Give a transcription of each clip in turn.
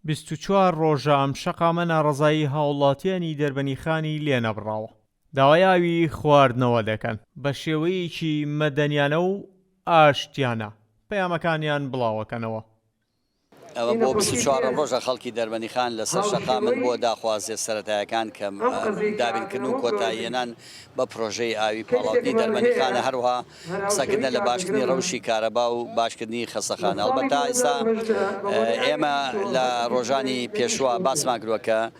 24 ڕۆژە ئەم شەقامە ناڕەزایی هاوڵاتیانی دەربەنیخانی لێنەبڕاوە. داوای ئاوی خواردنەوە دەکەن بە شێوەیەکی مەدەنیانە و ئاشتیانە پەیامەکانیان بڵاوەکەنەوە. ئەوە بۆ 24 ڕۆژە خەڵکی دەربەنیخان لەسەر شەقا من بۆ داخوازیە سەرەتایەکان کە دابینکردن و کۆتاییێنان بە پرۆژەی ئاوی پاڵاوی دەربەنیخانە هەروها قسەکردن لە باشکردنی ڕەوشی کارەبا و باشکردنی خەستەخانە. ئەڵبەتە ئێستا ئێمە لە ڕۆژانی پێشوە باسمان کردووە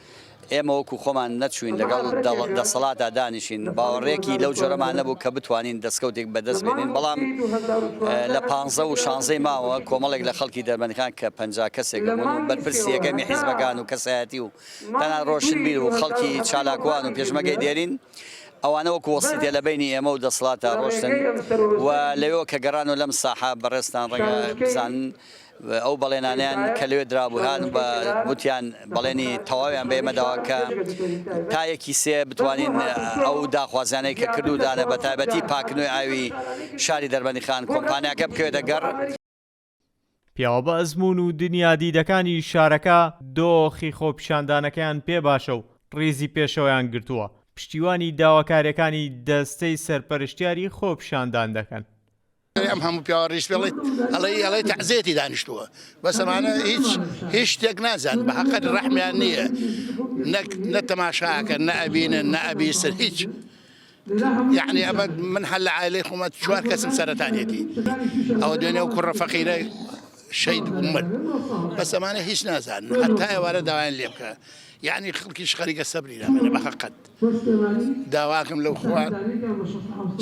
ئێمە وەکو خۆمان نەچوین لەگەڵ دەسەڵاتدا دانیشین باوەڕێکی لەو جۆرەمان نەبوو کە بتوانین دەستکەوتێک بەدەست بێنین، بەڵام لە 15 و 16 ماوە کۆمەڵێک لە خەڵکی دەربەنیخان کە 50 کەسێک بوون بەرپرسی یەکەمی حیزبەکان و کەسایەتی و تەنها ڕۆشنبیر و خەڵکی چالاکوان و پێشمەگەی دێرین ئەوانە وەکو وەسیتێ لە بینی ئێمە و دەسەڵاتە ڕۆشتن و لەوێ کە گەڕان و لەم ساحە بەڕێستان ڕێگە بزانن ئەو بەڵێنانیان کە لەوێ درابووهان بە گوتیان بەڵێنی تەواویان بە ئێمەداوە کە تا یەکی سێ بتوانین ئەو داخوازیانەی کە کردودانە بە تایبەتی پاکردنەوەی ئاوی شاری دەربەنیخان کۆمپانیاکە بکەوێتە گەڕ. پیاوە بە ئەزموون و دنیادیدەکانی شارەکە دۆخی خۆپیشاندانەکەیان پێ باشە و ڕیزی پێشەوەیان گرتووە. پشتیوانی داواکاریەکانی دەستەی سەرپەرشتیاری خۆپیشاندان دەکەن. ئەم هەموو پیاوەڕیش بڵێت ئەڵێ تەعزیەتی دانیشتووە بەس ئەمانە هیچ شتێک نازان بە حەقەت ڕەحمیان نییە نە تەماشاکە نە ئەبینن نە ئەبیستن هیچ. یعنی ئەمە من هەر لە عایلەی خۆمە 4 کەسم سەرەتانیەتی ئەوە دوێنێ و کوڕە فەقیرە شەید بوومن بەس ئەمانە هیچ نازان هەتا ئێوارە داوایان لێ بکە. یعنی خەڵکیش خەریکە سەبری نامێنێ بە حەقەت داواکەم لەو خوار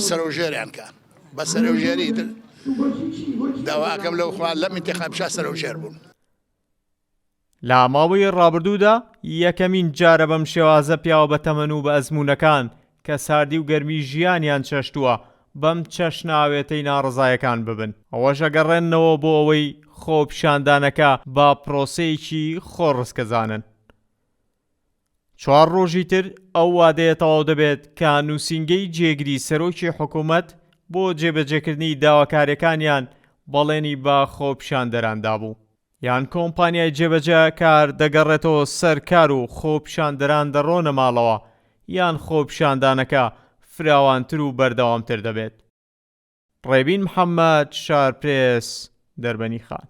سەرۆژێریان کە بە سەرۆژێری داواکەم لەو خوار لەم ئینتیخابشا سەرۆژێر بوون. لە ماوەی ڕابردوودا یەکەمین جارە بەم شێوازە پیاوە بە تەمەن و بە ئەزموونەکان کە ساردی و گەرمی ژیانیان چەشتووە بەم چەشناوێتەی ناڕزایەکان ببن. ئەوەش ئەگەڕێنەوە بۆ ئەوەی خۆپیشاندانەکە با پرۆسەیەکی خۆڕسکەزانن. 4 ڕۆژی تر ئەو وادەیە تەواو دەبێت کە نووسینگەی جێگیری سەرۆکی حکوومەت بۆ جێبەجێکردنی داواکاریەکانیان بەڵێنی بە خۆپیشاندەراندا بوو یان کۆمپانیای جێبەجێ کار دەگەڕێتەوە سەر کار و خۆپیشاندەران دەڕۆنە ماڵەوە یان خۆپیشاندانەکە فراوانتر و بەردەوامتر دەبێت. ڕێبین محەممەد، شارپرێس، دەربەنیخان.